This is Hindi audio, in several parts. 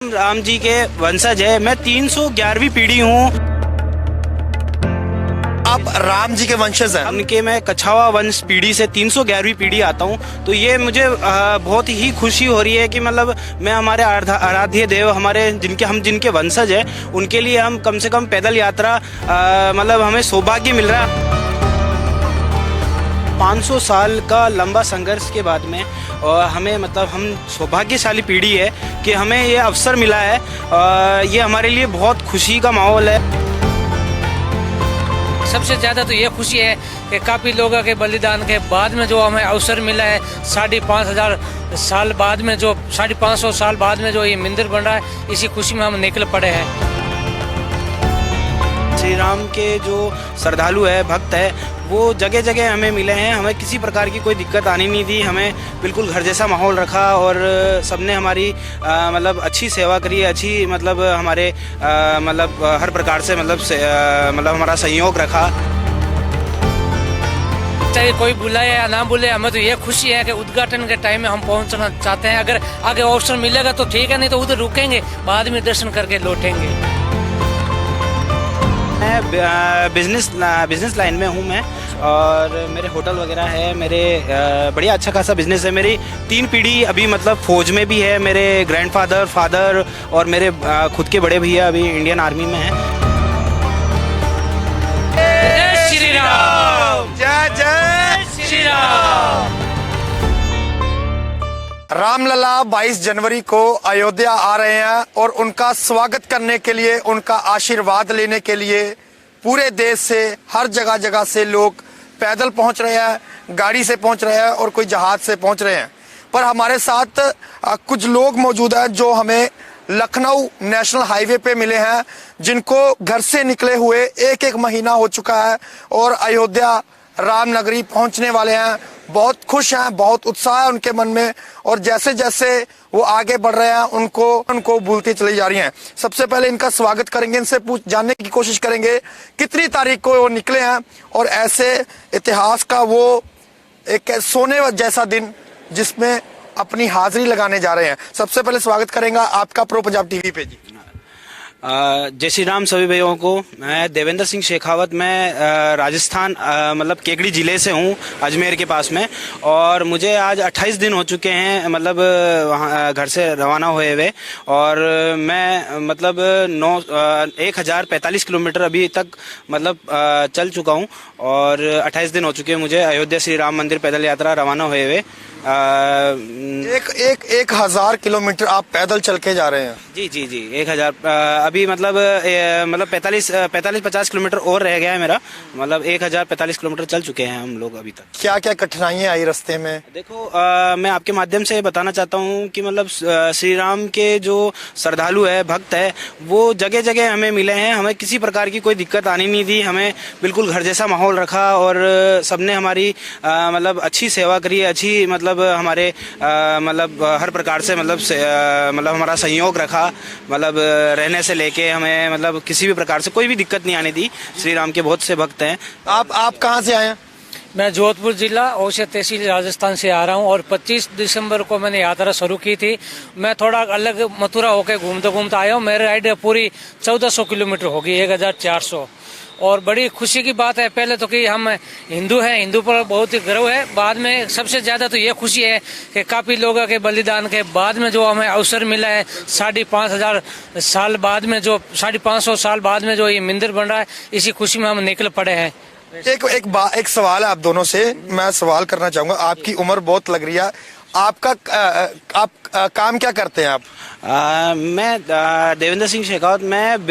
राम जी के वंशज है। मैं 311वीं पीढ़ी हूँ। आप राम जी के वंशज हैं? उनके मैं कछावा वंश पीढ़ी से 311वीं पीढ़ी आता हूँ। तो ये मुझे बहुत ही खुशी हो रही है कि मतलब मैं हमारे आराध्य देव हमारे जिनके वंशज है उनके लिए हम कम से कम पैदल यात्रा मतलब हमें सौभाग्य मिल रहा है। 500 साल का लंबा संघर्ष के बाद में और हमें मतलब हम सौभाग्यशाली पीढ़ी है कि हमें ये अवसर मिला है। ये हमारे लिए बहुत खुशी का माहौल है। सबसे ज़्यादा तो ये खुशी है कि काफ़ी लोगों के बलिदान के बाद में जो हमें अवसर मिला है, 5,500 साल बाद में जो 550 साल बाद में जो ये मंदिर बन रहा है, इसी खुशी में हम निकल पड़े हैं। श्री राम के जो श्रद्धालु है, भक्त है, वो जगह जगह हमें मिले हैं। हमें किसी प्रकार की कोई दिक्कत आने नहीं दी। हमें बिल्कुल घर जैसा माहौल रखा और सबने हमारी मतलब अच्छी सेवा करी, अच्छी मतलब हमारे मतलब हर प्रकार से मतलब हमारा सहयोग रखा। चाहे कोई बुलाए या ना बुलाए, हमें तो ये खुशी है कि उद्घाटन के टाइम में हम पहुंचना चाहते हैं। अगर आगे अवसर मिलेगा तो ठीक है, नहीं तो उधर रुकेंगे, बाद में दर्शन करके लौटेंगे। मैं बिजनेस लाइन में हूँ मैं, और मेरे होटल वगैरह है, मेरे बढ़िया अच्छा खासा बिजनेस है। मेरी 3 पीढ़ी अभी मतलब फौज में भी है। मेरे ग्रैंडफादर, फादर और मेरे खुद के बड़े भैया अभी इंडियन आर्मी में हैं। जय श्री राम, जय जय श्री राम। रामलला 22 जनवरी को अयोध्या आ रहे हैं और उनका स्वागत करने के लिए, उनका आशीर्वाद लेने के लिए पूरे देश से, हर जगह जगह से लोग पैदल पहुंच रहे हैं, गाड़ी से पहुंच रहे हैं और कोई जहाज से पहुंच रहे हैं। पर हमारे साथ कुछ लोग मौजूद हैं जो हमें लखनऊ नेशनल हाईवे पे मिले हैं, जिनको घर से निकले हुए एक महीना हो चुका है और अयोध्या रामनगरी पहुंचने वाले हैं। बहुत खुश हैं, बहुत उत्साह है उनके मन में, और जैसे जैसे वो आगे बढ़ रहे हैं उनको भूलती चली जा रही हैं। सबसे पहले इनका स्वागत करेंगे, इनसे जानने की कोशिश करेंगे कितनी तारीख को वो निकले हैं, और ऐसे इतिहास का वो एक सोने जैसा दिन जिसमें अपनी हाजिरी लगाने जा रहे हैं। सबसे पहले स्वागत करेंगे आपका प्रो पंजाब टीवी पे। जी जय श्री राम सभी भाइयों को। मैं देवेंद्र सिंह शेखावत, मैं राजस्थान मतलब केकड़ी ज़िले से हूँ, अजमेर के पास में। और मुझे आज 28 दिन हो चुके हैं मतलब वहाँ घर से रवाना हुए हुए, और मैं मतलब 1045 किलोमीटर अभी तक मतलब चल चुका हूँ, और 28 दिन हो चुके हैं मुझे अयोध्या श्री राम मंदिर पैदल यात्रा रवाना हुए हुए। 1000 किलोमीटर आप पैदल चल के जा रहे हैं? जी 1000 अभी मतलब 45-50 किलोमीटर और रह गया है मेरा। मतलब 1045 किलोमीटर चल चुके हैं हम लोग अभी तक। क्या क्या कठिनाइयां आई रास्ते में? देखो मैं आपके माध्यम से बताना चाहता हूँ कि मतलब श्री राम के जो श्रद्धालु है, भक्त है, वो जगह जगह हमें मिले हैं। हमें किसी प्रकार की कोई दिक्कत आने नहीं दी। हमें बिल्कुल घर जैसा माहौल रखा और सबने हमारी मतलब अच्छी सेवा करी, अच्छी मतलब हमारे मतलब हर प्रकार से मतलब हमारा सहयोग रखा। मतलब रहने से लेके हमें मतलब किसी भी प्रकार से कोई भी दिक्कत नहीं आने दी। श्री राम के बहुत से भक्त हैं। आप कहाँ से आए हैं? मैं जोधपुर जिला औसे तहसील राजस्थान से आ रहा हूं, और 25 दिसंबर को मैंने यात्रा शुरू की थी। मैं थोड़ा अलग मथुरा होकर घूमते आया हूं। मेरी राइड पूरी 1400 किलोमीटर होगी, 1400। और बड़ी खुशी की बात है पहले तो कि हम हिंदू हैं, हिंदू पर बहुत ही गर्व है। बाद में सबसे ज़्यादा तो ये खुशी है कि काफ़ी लोगों के बलिदान के बाद में जो हमें अवसर मिला है, 5,500 साल बाद में जो 550 साल बाद में जो ये मंदिर बन रहा है, इसी खुशी में हम निकल पड़े हैं। एक सवाल है आप दोनों से, मैं सवाल करना चाहूंगा। आपकी उम्र बहुत लग रही है, आपका आप काम क्या करते हैं आप? मैं देवेंद्र सिंह शेखावत, मैं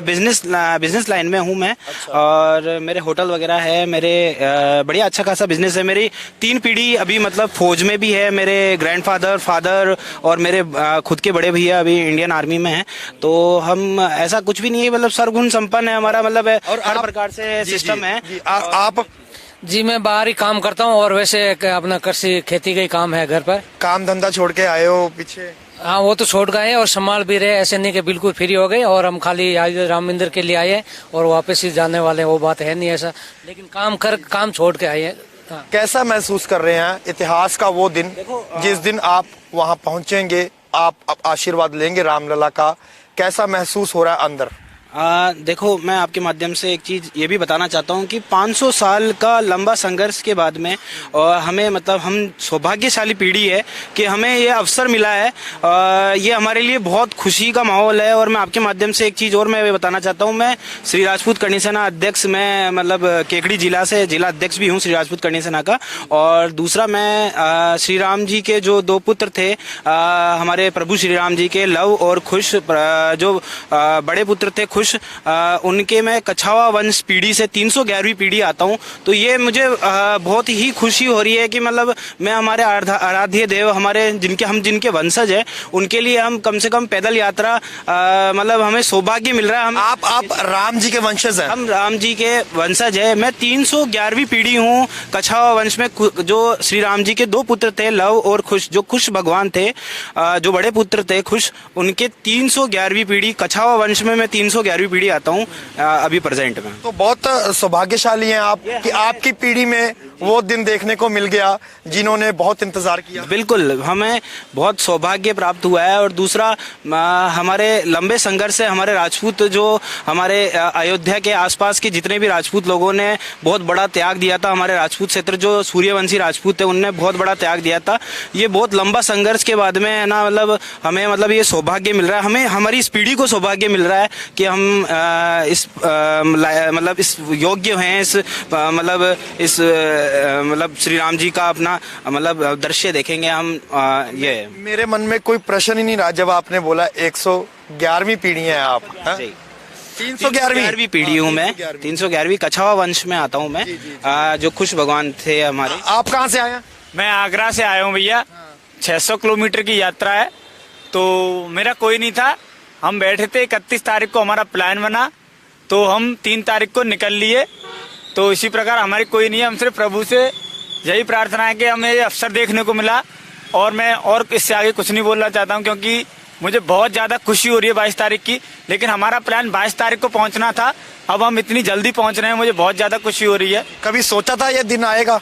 बिजनेस लाइन में हूँ मैं। अच्छा। और मेरे होटल वगैरह है, मेरे बढ़िया अच्छा खासा बिजनेस है। मेरी 3 पीढ़ी अभी मतलब फौज में भी है। मेरे ग्रैंडफादर, फादर और मेरे खुद के बड़े भैया अभी इंडियन आर्मी में हैं। तो हम ऐसा कुछ भी नहीं है, मतलब सर्वगुण संपन्न है हमारा, मतलब और हर प्रकार से सिस्टम है। आप? जी मैं बाहर ही काम करता हूँ, और वैसे अपना कृषि खेती का ही काम है घर पर। काम धंधा छोड़ के आए हो पीछे? हाँ वो तो छोड़ गए और संभाल भी रहे, ऐसे नहीं कि बिल्कुल फ्री हो गए और हम खाली आज राम मंदिर के लिए आए हैं और वापस ही जाने वाले हैं, वो बात है नहीं ऐसा। लेकिन काम छोड़ के आए हैं। हाँ। कैसा महसूस कर रहे हैं इतिहास का वो दिन जिस दिन आप वहाँ पहुँचेंगे, आप आशीर्वाद लेंगे रामलला का, कैसा महसूस हो रहा है अंदर? देखो, मैं आपके माध्यम से एक चीज़ ये भी बताना चाहता हूँ कि 500 साल का लंबा संघर्ष के बाद में हमें मतलब हम सौभाग्यशाली पीढ़ी है कि हमें ये अवसर मिला है। ये हमारे लिए बहुत खुशी का माहौल है। और मैं आपके माध्यम से एक चीज़ और मैं बताना चाहता हूँ, मैं श्री राजपूत करणी सेना अध्यक्ष, मैं मतलब केकड़ी जिला से जिला अध्यक्ष भी हूँ श्री राजपूत करणी सेना का। और दूसरा, मैं श्री राम जी के जो 2 पुत्र थे, हमारे प्रभु श्री राम जी के लव और कुश, जो बड़े पुत्र थे कुश, उनके मैं कछावा वंश पीढ़ी से 311वीं पीढ़ी आता हूं। तो ये मुझे बहुत ही खुशी हो रही है कि मतलब मैं हमारे आराध्य देव, हमारे जिनके वंशज है, उनके लिए हम कम से कम पैदल यात्रा, मतलब हमें सौभाग्य मिल रहा है। हम आप राम जी के वंशज हैं? हम राम जी के वंशज है। मैं 311वीं पीढ़ी हूँ कछावा वंश में। जो श्री राम जी के 2 पुत्र थे, लव और कुश, जो कुश भगवान थे, जो बड़े पुत्र थे कुश, उनके 311वीं पीढ़ी कछावा वंश में मैं 311वीं पीढ़ी आता हूँ अभी प्रेजेंट में। तो बहुत सौभाग्यशाली हैं आप कि आपकी पीढ़ी में वो दिन देखने को मिल गया जिन्होंने बहुत इंतजार किया। बिल्कुल, हमें बहुत सौभाग्य प्राप्त हुआ है। और दूसरा, हमारे लंबे संघर्ष से हमारे राजपूत, जो हमारे अयोध्या के आसपास के जितने भी राजपूत लोगों ने बहुत बड़ा त्याग दिया था, हमारे राजपूत क्षेत्र जो सूर्यवंशी राजपूत थे, उनने बहुत बड़ा त्याग दिया था। ये बहुत लंबा संघर्ष के बाद में है ना, मतलब हमें मतलब ये सौभाग्य मिल रहा है, हमें हमारी इस पीढ़ी को सौभाग्य मिल रहा है कि हम मतलब इस योग्य हैं, इस मतलब श्री राम जी का अपना मतलब दृश्य देखेंगे हम। ये मेरे मन में कोई प्रश्न ही नहीं रहा जब आपने बोला 111वीं पीढ़ी है आप। 311वीं पीढ़ी हूँ मैं, 311वीं कछावा वंश में आता हूँ मैं। जो कुश भगवान थे हमारे। आप कहाँ से आए हैं? मैं आगरा से आया हूँ भैया। 600 किलोमीटर की यात्रा है। तो मेरा कोई नहीं था, हम बैठे थे, 31 तारीख को हमारा प्लान बना, तो हम 3 तारीख को निकल लिए। तो इसी प्रकार हमारी कोई नहीं है, हम सिर्फ प्रभु से यही प्रार्थना है कि हमें ये अवसर देखने को मिला। और मैं और इससे आगे कुछ नहीं बोलना चाहता हूँ, क्योंकि मुझे बहुत ज़्यादा खुशी हो रही है 22 तारीख की। लेकिन हमारा प्लान 22 तारीख को पहुँचना था, अब हम इतनी जल्दी पहुँच रहे हैं, मुझे बहुत ज़्यादा खुशी हो रही है। कभी सोचा था ये दिन आएगा?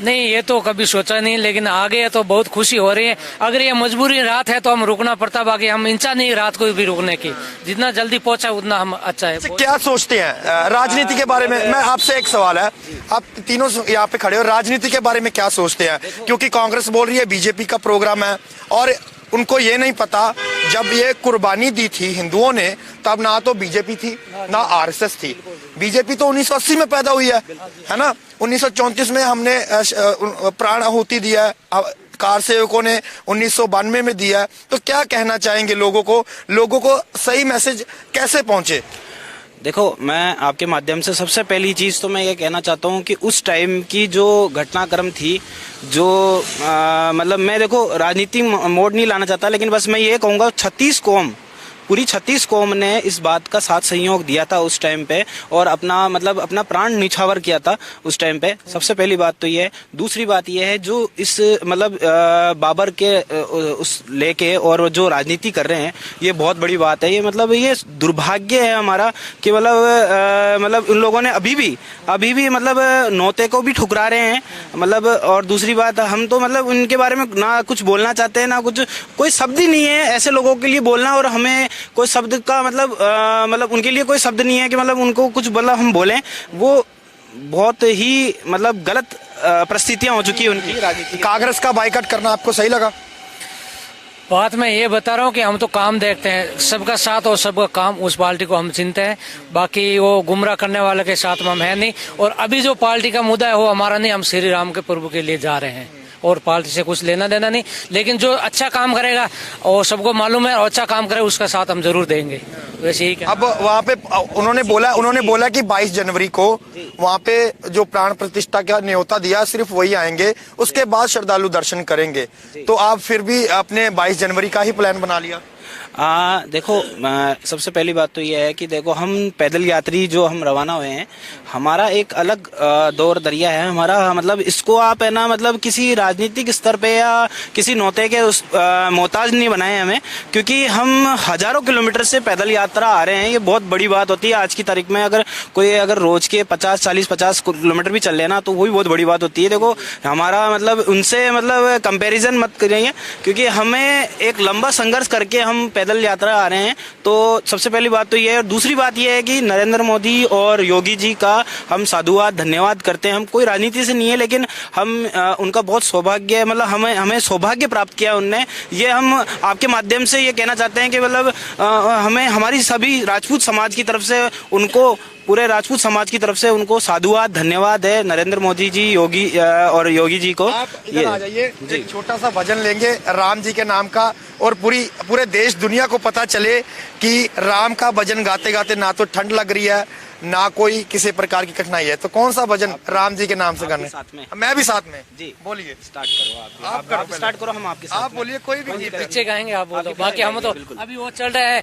नहीं, ये तो कभी सोचा नहीं, लेकिन आ गए तो बहुत खुशी हो रही है। अगर ये मजबूरी रात है तो हम रुकना पड़ता, बाकी हम इंचा नहीं रात को भी रुकने की। जितना जल्दी पहुंचा उतना हम अच्छा है। क्या सोचते हैं राजनीति के बारे में? मैं आपसे एक सवाल है, आप तीनों यहाँ पे खड़े हो, राजनीति के बारे में क्या सोचते हैं? क्योंकि कांग्रेस बोल रही है बीजेपी का प्रोग्राम है, और उनको ये नहीं पता जब ये कुर्बानी दी थी हिंदुओं ने, तब ना तो बीजेपी थी ना आरएसएस थी। बीजेपी तो 1980 में पैदा हुई है ना। 1934 में हमने प्राण आहुति दिया है, कार सेवकों ने 1992 में दिया है। तो क्या कहना चाहेंगे लोगों को सही मैसेज कैसे पहुंचे? देखो, मैं आपके माध्यम से सबसे पहली चीज़ तो मैं ये कहना चाहता हूँ कि उस टाइम की जो घटनाक्रम थी, जो मतलब मैं देखो राजनीति मोड नहीं लाना चाहता, लेकिन बस मैं ये कहूँगा 36 कौम, पूरी 36 कौम ने इस बात का साथ सहयोग दिया था उस टाइम पे, और अपना प्राण निछावर किया था उस टाइम पे। सबसे पहली बात तो ये है। दूसरी बात ये है, जो इस मतलब बाबर के उस लेके और जो राजनीति कर रहे हैं, ये बहुत बड़ी बात है। ये मतलब ये दुर्भाग्य है हमारा कि मतलब उन लोगों ने अभी भी मतलब नौते को भी ठुकरा रहे हैं। मतलब और दूसरी बात, हम तो मतलब उनके बारे में ना कुछ बोलना चाहते हैं, ना कुछ, कोई शब्द ही नहीं है ऐसे लोगों के लिए बोलना। और हमें कोई शब्द का मतलब उनके लिए कोई शब्द नहीं है कि मतलब उनको कुछ हम बोलें। वो बहुत ही मतलब गलत परिस्थितियां हो चुकी है उनकी राजनीति। कांग्रेस का बाइकआउट करना आपको सही लगा? बात मैं ये बता रहा हूँ कि हम तो काम देखते हैं, सबका साथ और सबका काम, उस पार्टी को हम चिनते हैं। बाकी वो गुमराह करने वाले के साथ में हम है नहीं। और अभी जो पार्टी का मुद्दा है वो हमारा नहीं, हम श्री राम के प्रभु के लिए जा रहे हैं, और पार्टी से कुछ लेना देना नहीं। लेकिन जो अच्छा काम करेगा और सबको मालूम है, और अच्छा काम करे उसका साथ हम जरूर देंगे। वैसे ही अब वहाँ पे उन्होंने बोला कि 22 जनवरी को वहाँ पे जो प्राण प्रतिष्ठा का न्योता दिया सिर्फ वही आएंगे, उसके बाद श्रद्धालु दर्शन करेंगे। तो आप फिर भी अपने 22 जनवरी का ही प्लान बना लिया? देखो सबसे पहली बात तो यह है कि देखो हम पैदल यात्री जो हम रवाना हुए हैं, हमारा एक अलग दौर दरिया है हमारा। मतलब इसको आप है ना मतलब किसी राजनीतिक स्तर पे या किसी नौते के उस मोहताज नहीं बनाए हमें, क्योंकि हम हजारों किलोमीटर से पैदल यात्रा आ रहे हैं। ये बहुत बड़ी बात होती है आज की तारीख में। अगर कोई अगर रोज के 50 किलोमीटर भी चल लेना तो वो भी बहुत बड़ी बात होती है। देखो हमारा मतलब उनसे मतलब कंपैरिजन मत करिए, क्योंकि हमें एक लंबा संघर्ष करके हम पैदल यात्रा आ रहे हैं। तो सबसे पहली बात तो ये है। और दूसरी बात ये है कि नरेंद्र मोदी और योगी जी का हम साधुवाद धन्यवाद करते हैं। हम कोई राजनीति से नहीं है, लेकिन हम उनका बहुत सौभाग्य मतलब हमें सौभाग्य प्राप्त किया उनने। ये हम आपके माध्यम से ये कहना चाहते हैं कि मतलब हमें हमारी सभी राजपूत समाज की तरफ से उनको, पूरे राजपूत समाज की तरफ से उनको साधुवाद धन्यवाद है नरेंद्र मोदी जी और योगी जी को। आप इधर आ जाइए, एक छोटा सा भजन लेंगे राम जी के नाम का, और पूरे देश दुनिया को पता चले कि राम का भजन गाते गाते ना तो ठंड लग रही है ना कोई किसी प्रकार की कठिनाई है। तो कौन सा भजन राम जी के नाम से गाने? साथ में मैं भी साथ में जी बोलिए। स्टार्ट करो आप स्टार्ट करो, हम आपके साथ आप बोलिए कोई भी गीत है। पीछे गाएंगे आप बोलो, बाकी हम तो अभी वो चल रहा है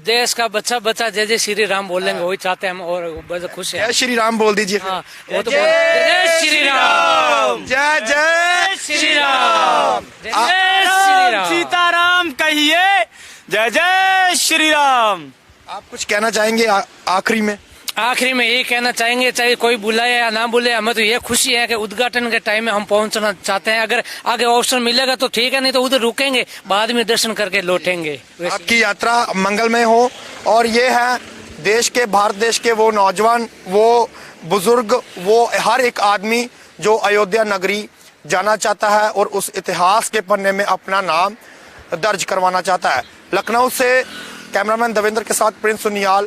देश का बच्चा बच्चा जय जय श्री राम बोलेंगे, वही चाहते हैं हम और बस खुश है। जय श्री राम बोल दीजिए। हाँ वो तो जय श्री राम, जय जय श्री राम, जय श्री राम, सीताराम कहिए, जय जय श्री राम। आप कुछ कहना चाहेंगे आखिरी में? आखिरी में यही कहना चाहेंगे, चाहे कोई बुलाए या ना बुलाए, हमें तो ये खुशी है कि उद्घाटन के टाइम में हम पहुंचना चाहते हैं। अगर आगे अवसर मिलेगा तो ठीक है, नहीं तो उधर रुकेंगे, बाद में दर्शन करके लौटेंगे। आपकी यात्रा मंगलमय हो। और ये है देश के, भारत देश के वो नौजवान, वो बुजुर्ग, वो हर एक आदमी जो अयोध्या नगरी जाना चाहता है और उस इतिहास के पन्ने में अपना नाम दर्ज करवाना चाहता है। लखनऊ से कैमरामैन देवेंद्र के साथ प्रिंस सुनियाल,